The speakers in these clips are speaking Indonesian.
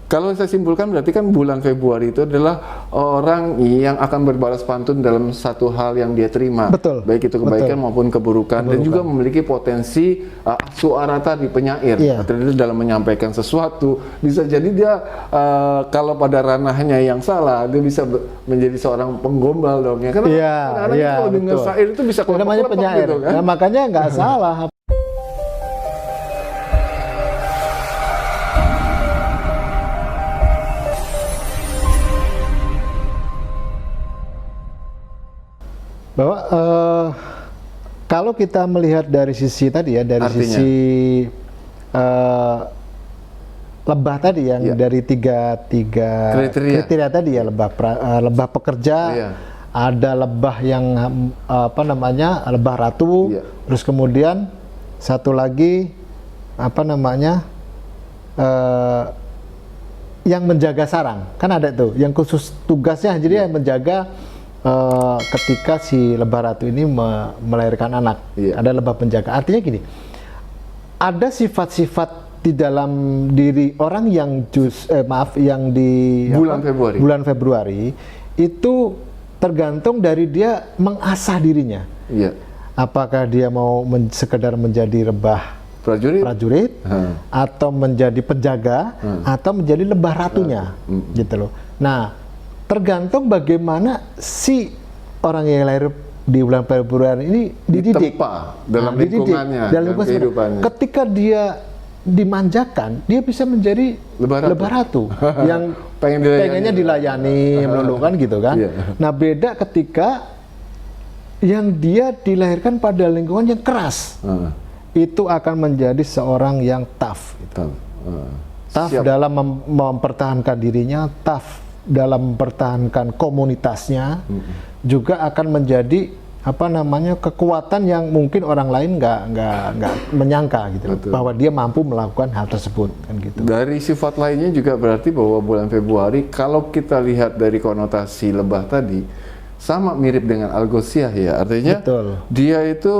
Kalau saya simpulkan berarti kan bulan Februari itu adalah orang yang akan berbalas pantun dalam satu hal yang dia terima. Betul. Baik itu kebaikan Betul. maupun keburukan. Dan juga memiliki potensi suara tadi penyair. Iya. Terus dalam menyampaikan sesuatu bisa jadi dia kalau pada ranahnya yang salah dia bisa menjadi seorang penggombal dong ya. Karena Iya, kadang-kadang iya, kalau dengar betul. syair itu bisa Itu namanya kelompok-kelompok penyair. gitu kan. Nah, makanya nggak salah. Bahwa kalau kita melihat dari sisi tadi ya, dari Artinya? sisi lebah tadi yang Iya. dari tiga kriteria tadi ya, lebah pekerja, Iya. ada lebah yang apa namanya, lebah ratu, Iya. terus kemudian satu lagi apa namanya, yang menjaga sarang, kan ada tuh yang khusus tugasnya jadi yang menjaga ketika si lebah ratu ini melahirkan anak. Iya. Ada lebah penjaga. Artinya gini, ada sifat-sifat di dalam diri orang yang yang di bulan Februari itu tergantung dari dia mengasah dirinya. Iya. Apakah dia mau sekedar menjadi lebah prajurit atau menjadi penjaga atau menjadi lebah ratunya, gitu loh. Nah, tergantung bagaimana si orang yang lahir di bulan Februari ini dididik dalam lingkungannya, dalam kehidupannya. Ketika dia dimanjakan, dia bisa menjadi lebah ratu yang pengennya dilayani melulu kan gitu kan. Iya. Nah, beda ketika yang dia dilahirkan pada lingkungan yang keras. Itu akan menjadi seorang yang tough. Gitu. Tough dalam mempertahankan dirinya, tough dalam mempertahankan komunitasnya, juga akan menjadi apa namanya kekuatan yang mungkin orang lain nggak menyangka gitu. Betul. Bahwa dia mampu melakukan hal tersebut kan gitu. Dari sifat lainnya juga berarti bahwa bulan Februari kalau kita lihat dari konotasi lebah tadi sama mirip dengan Algosiah ya, artinya betul. Dia itu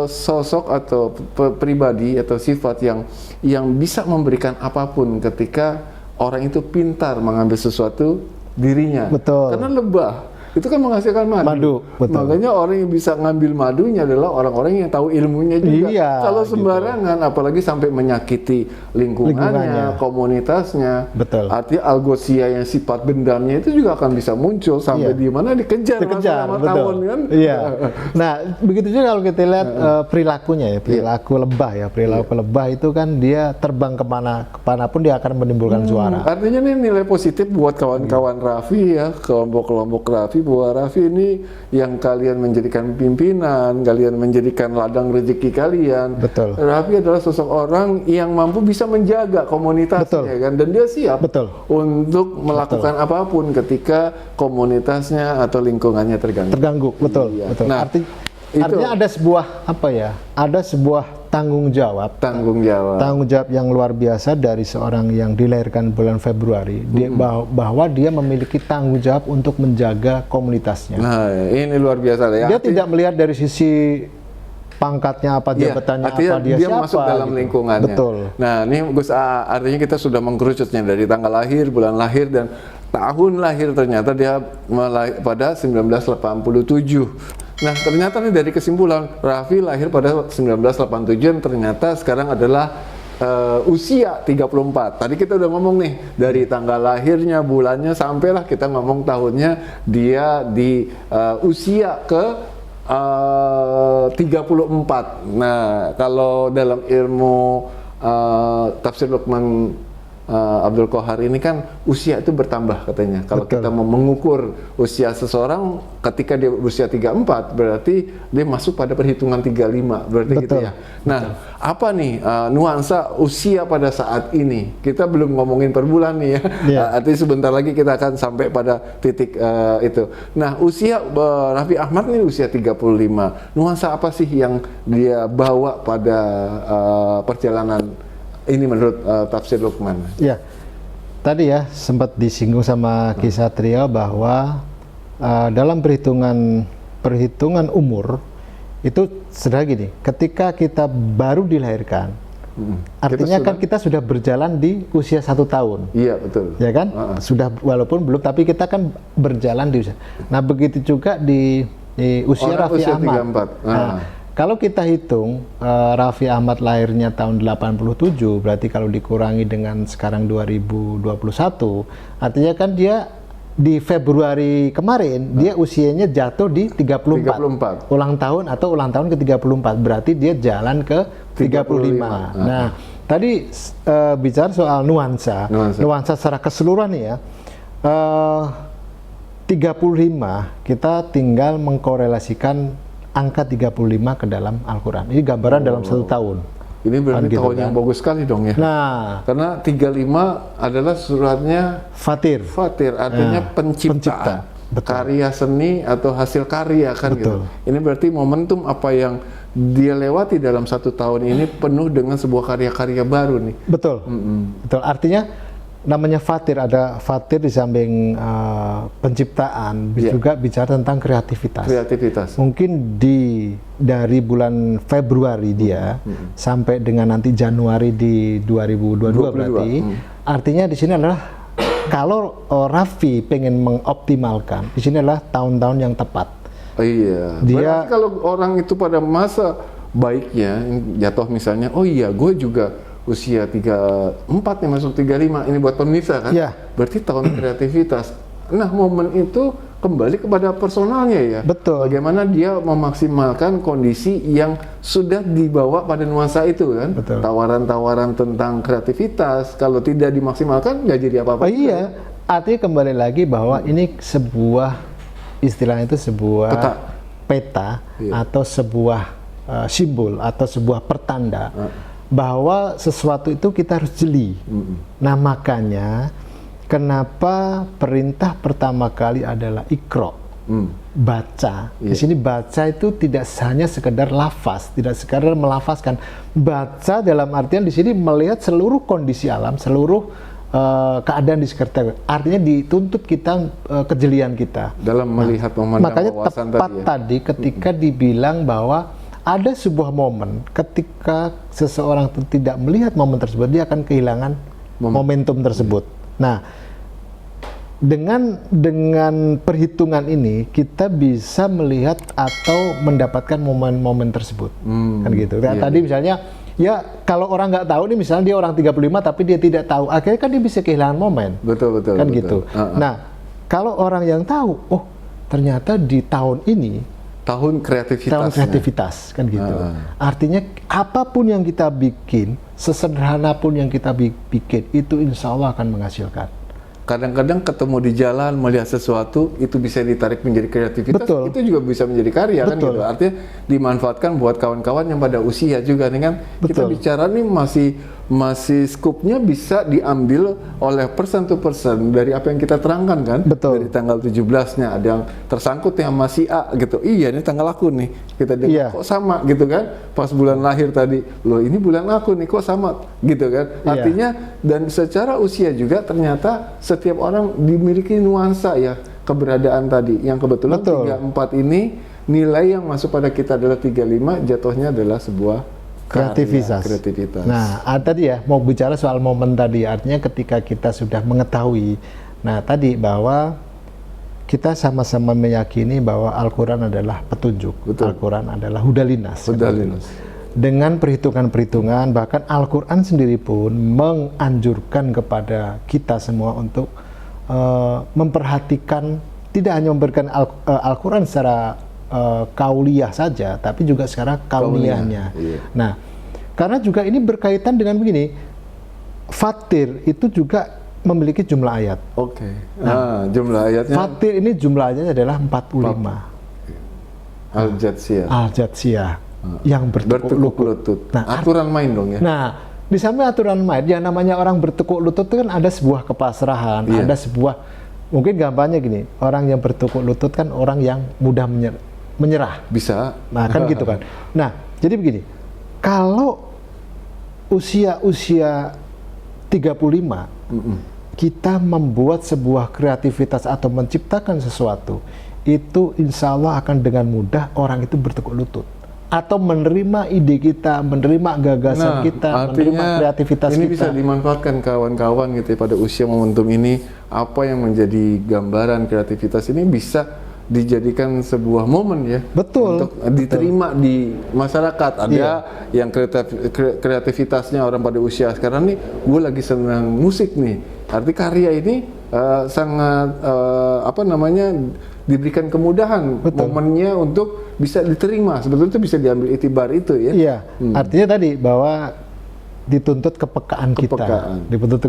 sosok atau pribadi atau sifat yang bisa memberikan apapun ketika orang itu pintar mengambil sesuatu dirinya. Betul. Karena lebah itu kan menghasilkan madu. Betul. Makanya orang yang bisa ngambil madunya adalah orang-orang yang tahu ilmunya juga. Iya, kalau sembarangan, gitu. Apalagi sampai menyakiti lingkungannya, komunitasnya. Betul. Artinya Algosia yang sifat dendamnya itu juga akan bisa muncul sampai di mana dikejar sama tahun kan. Iya. Nah, begitu juga kalau kita lihat perilakunya ya, perilaku lebah ya, perilaku lebah itu kan dia terbang kemanapun dia akan menimbulkan suara. Artinya ini nilai positif buat kawan-kawan Raffi ya, kelompok-kelompok Raffi, bahwa Raffi ini yang kalian menjadikan pimpinan, kalian menjadikan ladang rezeki kalian. Betul. Raffi adalah sosok orang yang mampu bisa menjaga komunitasnya kan, dan dia siap untuk melakukan apapun ketika komunitasnya atau lingkungannya terganggu. Betul. Iya. Betul. Nah, artinya ada sebuah apa ya? Ada sebuah tanggung jawab yang luar biasa dari seorang yang dilahirkan bulan Februari, bahwa dia memiliki tanggung jawab untuk menjaga komunitasnya. Nah, ini luar biasa ya. Dia tidak melihat dari sisi pangkatnya apa, jabatannya apa, dia siapa, masuk dalam lingkungannya. Betul. Nah, ini Gus artinya kita sudah mengkerucutnya dari tanggal lahir, bulan lahir, dan tahun lahir. Ternyata dia pada 1987. Nah, ternyata nih dari kesimpulan, Raffi lahir pada 1987 dan ternyata sekarang adalah usia 34. Tadi kita udah ngomong nih, dari tanggal lahirnya, bulannya, sampailah kita ngomong tahunnya, dia di usia ke 34. Nah, kalau dalam ilmu tafsir Luqman Abdul Qahar ini kan usia itu bertambah katanya. Kalau kita mau mengukur usia seseorang ketika dia berusia 34 berarti dia masuk pada perhitungan 35 berarti gitu ya. Nah, apa nih nuansa usia pada saat ini? Kita belum ngomongin per bulan nih ya. Artinya sebentar lagi kita akan sampai pada titik itu. Nah, usia Raffi Ahmad nih usia 35. Nuansa apa sih yang dia bawa pada perjalanan ini menurut tafsir Luqman? Ya, tadi ya sempat disinggung sama Ki Satrio bahwa dalam perhitungan umur itu sederhana gini, ketika kita baru dilahirkan Artinya kan kita sudah berjalan di usia 1 tahun. Iya, betul. Ya kan? Sudah, walaupun belum, tapi kita kan berjalan di usia. Nah, begitu juga di usia Raffi Ahmad. 34. Nah, kalau kita hitung Raffi Ahmad lahirnya tahun 87, berarti kalau dikurangi dengan sekarang 2021, artinya kan dia di Februari kemarin dia usianya jatuh di 34. Ulang tahun atau ulang tahun ke-34, berarti dia jalan ke 35. Nah, tadi bicara soal nuansa secara keseluruhan nih ya. 35 kita tinggal mengkorelasikan angka 35 ke dalam Al-Quran. Ini gambaran dalam 1 tahun. Ini berarti tahun yang bagus sekali dong ya. Nah, karena 35 adalah suratnya Fatir. Fatir, artinya pencipta. Karya seni atau hasil karya kan. Betul. Gitu. Ini berarti momentum apa yang dia lewati dalam 1 tahun ini penuh dengan sebuah karya-karya baru nih. Betul. Betul. Artinya namanya Fatir, ada Fatir di samping penciptaan, juga bicara tentang kreativitas. Mungkin dari bulan Februari dia sampai dengan nanti Januari di 2022 berarti. Artinya di sini adalah kalau Raffi pengen mengoptimalkan, di sini adalah tahun-tahun yang tepat. Oh iya. Berarti kalau orang itu pada masa baiknya jatuh misalnya, oh iya gue juga usia 34 nih masuk 35, ini buat pemirsa kan? Ya. Berarti tahun kreativitas. Nah, momen itu kembali kepada personalnya ya. Betul. Bagaimana dia memaksimalkan kondisi yang sudah dibawa pada nuansa itu kan? Betul. Tawaran-tawaran tentang kreativitas, kalau tidak dimaksimalkan nggak jadi apa-apa. Oh iya, artinya kembali lagi bahwa ini sebuah, istilahnya itu sebuah peta atau sebuah simbol atau sebuah pertanda bahwa sesuatu itu kita harus jeli. Nah, makanya kenapa perintah pertama kali adalah Iqra, baca. Di sini baca itu tidak hanya sekedar lafaz, tidak sekedar melafazkan. Baca dalam artian di sini melihat seluruh kondisi alam, seluruh keadaan di sekitar. Artinya dituntut kita kejelian kita dalam melihat memandang. Makanya tepat tadi ketika dibilang bahwa ada sebuah momen ketika seseorang tidak melihat momen tersebut, dia akan kehilangan momentum tersebut. Nah, dengan perhitungan ini kita bisa melihat atau mendapatkan momen-momen tersebut. Kan gitu. Tadi misalnya, ya kalau orang nggak tahu nih, misalnya dia orang 35 tapi dia tidak tahu, akhirnya kan dia bisa kehilangan momen. Betul. Kan gitu. Nah, kalau orang yang tahu, oh ternyata di tahun ini tahun kreativitas kan gitu. Artinya apapun yang kita bikin, sesederhana pun yang kita bikin, itu insya Allah akan menghasilkan. Kadang-kadang ketemu di jalan melihat sesuatu itu bisa ditarik menjadi kreativitas. Betul. Itu juga bisa menjadi karya. Betul. Kan gitu. Artinya dimanfaatkan buat kawan-kawan yang pada usia juga nih kan. Betul. Kita bicara nih masih skupnya bisa diambil oleh person to person dari apa yang kita terangkan kan. Betul. Dari tanggal 17-nya ada yang tersangkut yang masih A gitu. Iya, ini tanggal aku nih. Kita dengar kok sama gitu kan. Pas bulan lahir tadi, loh ini bulan aku nih kok sama gitu kan. Artinya dan secara usia juga ternyata setiap orang dimiliki nuansa ya keberadaan tadi. Yang kebetulan 34 ini nilai yang masuk pada kita adalah 35, jatuhnya adalah sebuah kreativitas. Nah, tadi ya mau bicara soal momen tadi, artinya ketika kita sudah mengetahui, nah tadi bahwa kita sama-sama meyakini bahwa Al-Quran adalah petunjuk, Al-Quran adalah hudalinas. Dengan perhitungan-perhitungan, bahkan Al-Quran sendiri pun menganjurkan kepada kita semua untuk memperhatikan, tidak hanya memberikan Al-Quran secara kauliyah saja, tapi juga sekarang kauniyahnya. Nah, karena juga ini berkaitan dengan begini, Fatir itu juga memiliki jumlah ayat. Nah, jumlah ayatnya. Fatir ini jumlah ayatnya adalah 45. Al-Jatsiyah. Yang bertekuk lutut. Nah, aturan main dong ya. Nah, di samping aturan main, yang namanya orang bertekuk lutut itu kan ada sebuah kepasrahan, ada sebuah, mungkin gampangnya gini, orang yang bertekuk lutut kan orang yang mudah menyerah. Bisa. Nah, kan gitu kan. Nah, jadi begini, kalau usia 35, kita membuat sebuah kreativitas atau menciptakan sesuatu, itu insya Allah akan dengan mudah orang itu bertekuk lutut. atau menerima ide kita, menerima gagasan kita, menerima kreativitas ini kita. Bisa dimanfaatkan kawan-kawan gitu ya, pada usia momentum ini, apa yang menjadi gambaran kreativitas ini bisa dijadikan sebuah momen ya. Betul. Untuk diterima di masyarakat. Ada yang kreativitasnya orang pada usia sekarang nih, gue lagi senang musik nih. Arti karya ini sangat diberikan kemudahan. Betul. Momennya untuk bisa diterima, sebetulnya itu bisa diambil itibar itu ya. Iya, artinya tadi bahwa dituntut kepekaan kita, dituntut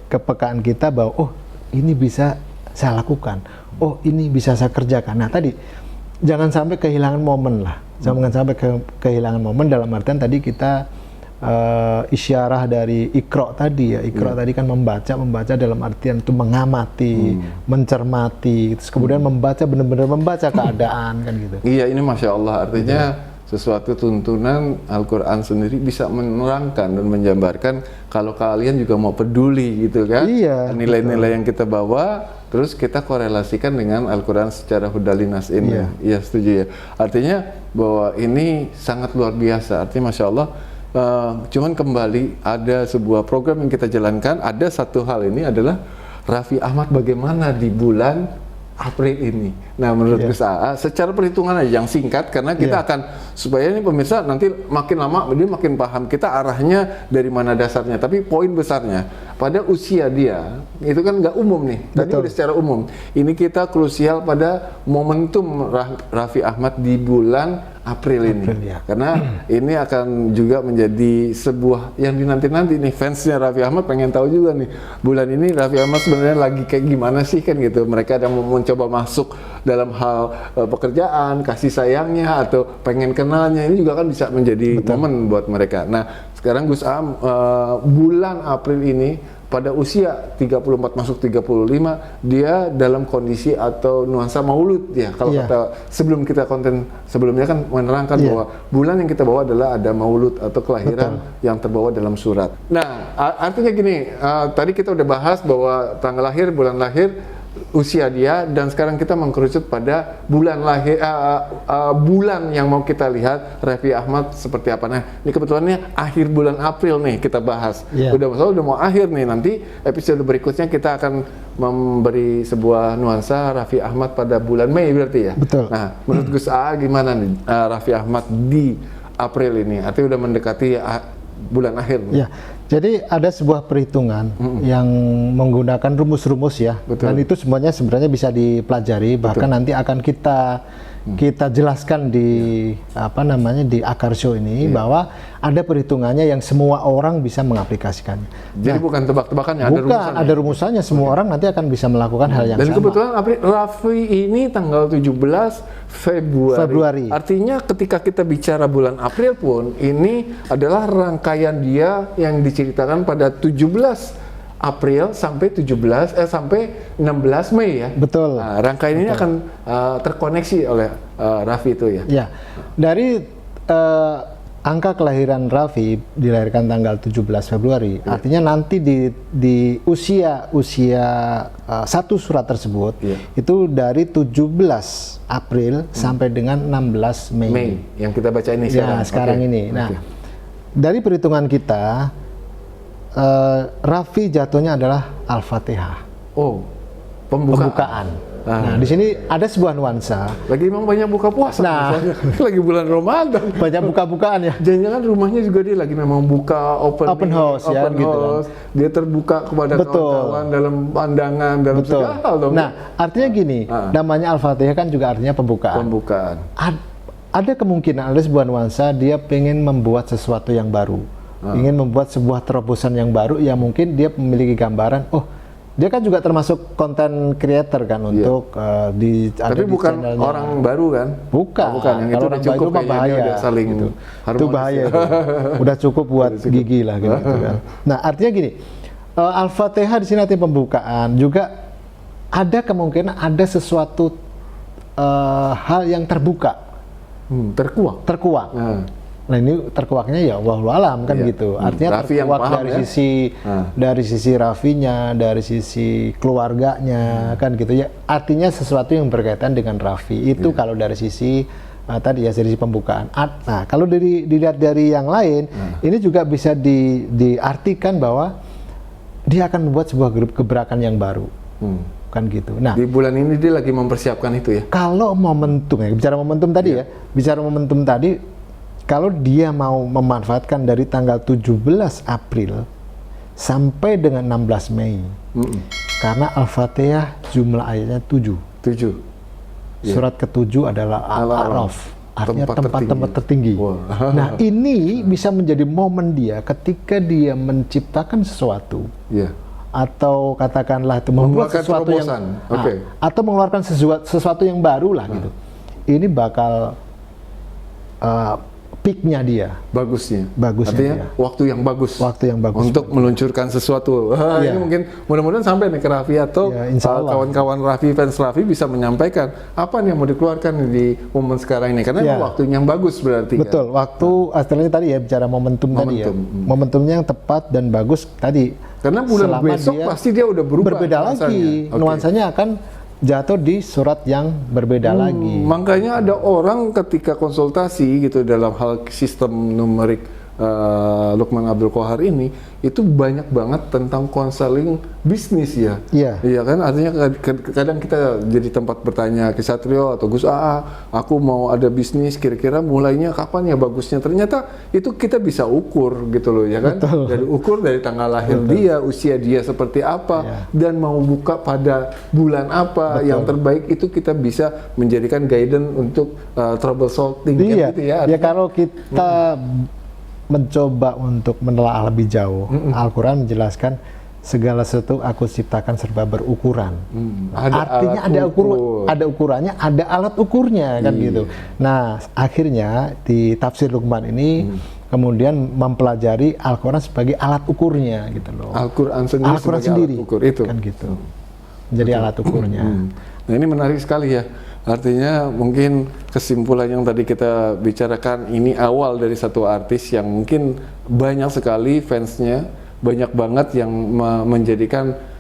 kepekaan kita bahwa oh ini bisa saya lakukan, oh ini bisa saya kerjakan. Nah tadi jangan sampai kehilangan momen lah, jangan sampai kehilangan momen dalam artian tadi kita isyarah dari Iqra tadi ya. Iqra tadi kan membaca dalam artian itu mengamati, mencermati, terus kemudian membaca, benar-benar membaca keadaan kan gitu. Iya, ini Masya Allah, artinya sesuatu tuntunan Al-Quran sendiri bisa menerangkan dan menjabarkan kalau kalian juga mau peduli gitu kan. Iya, nilai-nilai yang kita bawa, terus kita korelasikan dengan Al-Quran secara hudalinas ini. Iya, setuju ya. Artinya bahwa ini sangat luar biasa, artinya Masya Allah. Cuman kembali ada sebuah program yang kita jalankan, ada satu hal ini adalah Raffi Ahmad bagaimana di bulan April ini. Nah menurut Gus AA, secara perhitungan aja yang singkat, karena kita akan, supaya ini pemirsa nanti makin lama dia makin paham kita arahnya dari mana dasarnya, tapi poin besarnya pada usia dia itu kan nggak umum nih, tadi udah secara umum, ini kita krusial pada momentum Raffi Ahmad di bulan April ini, karena ini akan juga menjadi sebuah yang dinanti-nanti nih, fansnya Raffi Ahmad pengen tahu juga nih, bulan ini Raffi Ahmad sebenarnya lagi kayak gimana sih kan gitu. Mereka yang mencoba masuk dalam hal pekerjaan, kasih sayangnya atau pengen kenalnya, ini juga kan bisa menjadi momen buat mereka. Nah sekarang Gus Am, bulan April ini pada usia 34 masuk 35 dia dalam kondisi atau nuansa maulud ya. Kalau kata sebelum kita konten sebelumnya kan menerangkan bahwa bulan yang kita bawa adalah ada maulud atau kelahiran yang terbawa dalam surat. Nah artinya gini, tadi kita udah bahas bahwa tanggal lahir, bulan lahir, usia dia, dan sekarang kita mengkerucut pada bulan lahir, bulan yang mau kita lihat Raffi Ahmad seperti apa. Nah ini kebetulannya akhir bulan April nih kita bahas, udah mau akhir nih. Nanti episode berikutnya kita akan memberi sebuah nuansa Raffi Ahmad pada bulan Mei berarti ya. Betul. Nah menurut Gus AA gimana nih Raffi Ahmad di April ini, artinya udah mendekati bulan akhir nih. Ya. Jadi ada sebuah perhitungan yang menggunakan rumus-rumus ya, dan itu semuanya sebenarnya bisa dipelajari, bahkan nanti akan kita jelaskan di di Akar Show ini bahwa ada perhitungannya yang semua orang bisa mengaplikasikannya. Jadi bukan tebak-tebakannya, ada rumusannya. Ada rumusannya, semua orang nanti akan bisa melakukan hal yang sama. Dan kebetulan Raffi ini tanggal 17 Februari. Artinya ketika kita bicara bulan April pun, ini adalah rangkaian dia yang diceritakan pada 17 April sampai 16 Mei ya. Betul. Nah, rangkaian ini akan terkoneksi oleh Raffi itu ya. Ya. Dari angka kelahiran Raffi dilahirkan tanggal 17 Februari. Artinya nanti di usia satu surat tersebut itu dari 17 April sampai dengan 16 Mei. Yang kita baca ini sekarang. Ya, sekarang ini. Nah, dari perhitungan kita Raffi jatuhnya adalah Al-Fatihah. Oh, pembukaan. Nah, di sini ada sebuah nuansa. Lagi memang banyak buka puasa. Nah, lagi bulan Ramadan. Banyak buka-bukaan ya. Jangan-jangan rumahnya juga dia lagi memang buka open house. Gitu kan. Dia terbuka kepada kawan-kawan dalam pandangan, dalam segala hal dong. Nah, artinya gini, namanya Al-Fatihah kan juga artinya pembukaan. Ada kemungkinan, ada sebuah nuansa dia pengen membuat sesuatu yang baru. Ingin membuat sebuah terobosan yang baru yang mungkin dia memiliki gambaran, dia kan juga termasuk konten creator kan untuk tapi bukan orang baru kan? Bukan. Yang itu udah cukup bahaya. Udah saling gitu. Itu bahaya. Udah cukup buat gigi lah gitu kan. Nah, artinya gini, Al-Fatihah di sini artinya pembukaan, juga ada kemungkinan ada sesuatu hal yang terbuka. Terkuak. Nah ini terkuaknya ya wallahu alam kan gitu. Artinya Raffi terkuak dari sisi Raffinya, dari sisi keluarganya kan gitu ya. Artinya sesuatu yang berkaitan dengan Raffi itu kalau dari sisi tadi ya dari sisi pembukaan. Nah, kalau dilihat dari yang lain, ini juga bisa diartikan bahwa dia akan membuat sebuah gebrakan yang baru, kan gitu. Nah, di bulan ini dia lagi mempersiapkan itu ya. Kalau momentum ya, bicara momentum tadi ya, bicara momentum tadi, kalau dia mau memanfaatkan dari tanggal 17 April sampai dengan 16 Mei, karena Al-Fatihah jumlah ayatnya 7. Surat ke-7 adalah Al-A'raf, artinya tempat-tempat tertinggi. Wow. Nah, ini bisa menjadi momen dia ketika dia menciptakan sesuatu, atau katakanlah itu membuat sesuatu yang, atau mengeluarkan sesuatu yang baru lah gitu. Ini bakal peak-nya dia. Bagusnya. dia. Artinya waktu yang bagus. Untuk meluncurkan sesuatu. Ini mungkin mudah-mudahan sampai nih ke Raffi atau kawan-kawan Raffi, fans Raffi bisa menyampaikan apa nih yang mau dikeluarkan di momen sekarang ini. Karena waktunya yang bagus berarti. Betul. Waktu istilahnya tadi ya, bicara momentum tadi ya. Momentumnya yang tepat dan bagus tadi. Karena bulan besok pasti dia udah berubah. Berbeda lagi. Nuansanya akan jatuh di surat yang berbeda lagi. Makanya ada orang ketika konsultasi gitu dalam hal sistem numerik Luqman Abdul Qahar ini, itu banyak banget tentang konseling bisnis ya. Iya kan, artinya kadang kita jadi tempat bertanya ke Satrio atau Gus aku mau ada bisnis, kira-kira mulainya kapan ya bagusnya. Ternyata itu kita bisa ukur gitu loh ya kan. Dari ukur dari tanggal lahir dia, usia dia seperti apa, dan mau buka pada bulan apa yang terbaik, itu kita bisa menjadikan guidance untuk trouble solving kan gitu ya. Ya kalau kita mencoba untuk menelaah lebih jauh, Al-Quran menjelaskan segala sesuatu aku ciptakan serba berukuran. Artinya ada ukurannya, ada alat ukurnya kan gitu. Nah, akhirnya di tafsir Luqman ini kemudian mempelajari Al-Quran sebagai alat ukurnya gitu loh. Al-Quran sendiri alat ukur itu. Kan gitu. Jadi alat ukurnya. Nah, ini menarik sekali ya. Artinya mungkin kesimpulan yang tadi kita bicarakan ini awal dari satu artis yang mungkin banyak sekali fansnya, banyak banget yang menjadikan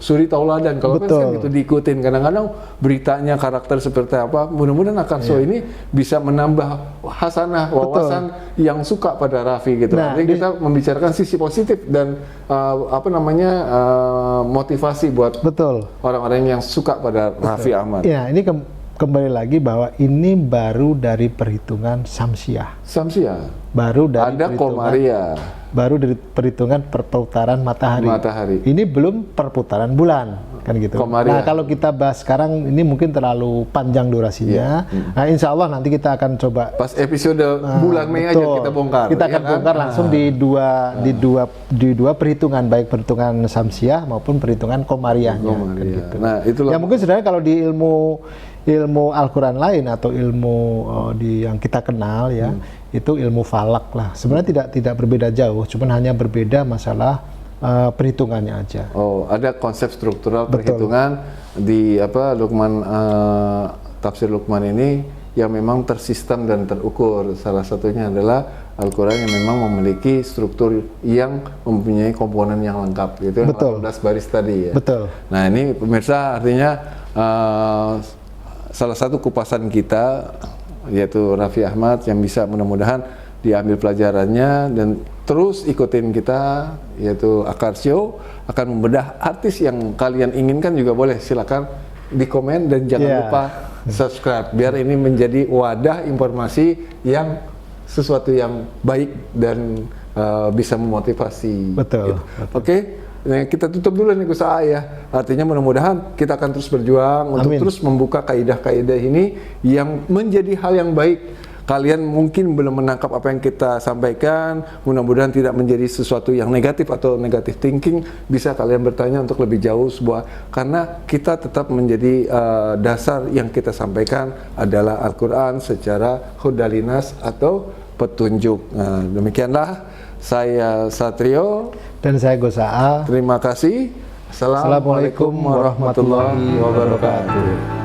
suri tauladan kalau fans kan gitu diikutin. Kadang-kadang beritanya karakter seperti apa, mudah-mudahan akan show ini bisa menambah hasanah wawasan yang suka pada Raffi gitu. Nah, jadi kita membicarakan sisi positif dan motivasi buat orang-orang yang suka pada Raffi Ahmad. Ya, ini kembali lagi bahwa ini baru dari perhitungan Samsiah. Baru dari ada Komariah. Baru dari perhitungan perputaran matahari. Ini belum perputaran bulan, kan gitu. Nah, kalau kita bahas sekarang ini mungkin terlalu panjang durasinya. Nah, insya Allah nanti kita akan coba pas episode bulan Mei aja kita bongkar. Kita akan bongkar langsung di dua perhitungan, baik perhitungan Samsiah maupun perhitungan Komariahnya. Kan gitu. Nah, itulah. Ya mungkin sebenarnya kalau di ilmu Al-Quran lain atau ilmu yang kita kenal ya, itu ilmu falak lah. Sebenarnya tidak berbeda jauh, cuman hanya berbeda masalah perhitungannya aja. Oh, ada konsep struktural perhitungan di Luqman, tafsir Luqman ini yang memang tersistem dan terukur. Salah satunya adalah Al-Quran yang memang memiliki struktur yang mempunyai komponen yang lengkap, gitu. 18 baris tadi ya. Nah, ini pemirsa artinya salah satu kupasan kita yaitu Raffi Ahmad yang bisa mudah-mudahan diambil pelajarannya dan terus ikutin kita, yaitu Akar Show akan membedah artis yang kalian inginkan. Juga boleh silakan di komen dan jangan lupa subscribe biar ini menjadi wadah informasi yang sesuatu yang baik dan bisa memotivasi. Betul. Oke. Nah, kita tutup dulu nih Gus ya. Artinya mudah-mudahan kita akan terus berjuang untuk terus membuka kaidah-kaidah ini yang menjadi hal yang baik. Kalian mungkin belum menangkap apa yang kita sampaikan, mudah-mudahan tidak menjadi sesuatu yang negatif atau negative thinking. Bisa kalian bertanya untuk lebih jauh karena kita tetap menjadi dasar yang kita sampaikan adalah Al-Quran secara hudalinas atau petunjuk. Nah, demikianlah saya Satrio dan saya Gus Terima kasih. Assalamualaikum warahmatullahi wabarakatuh.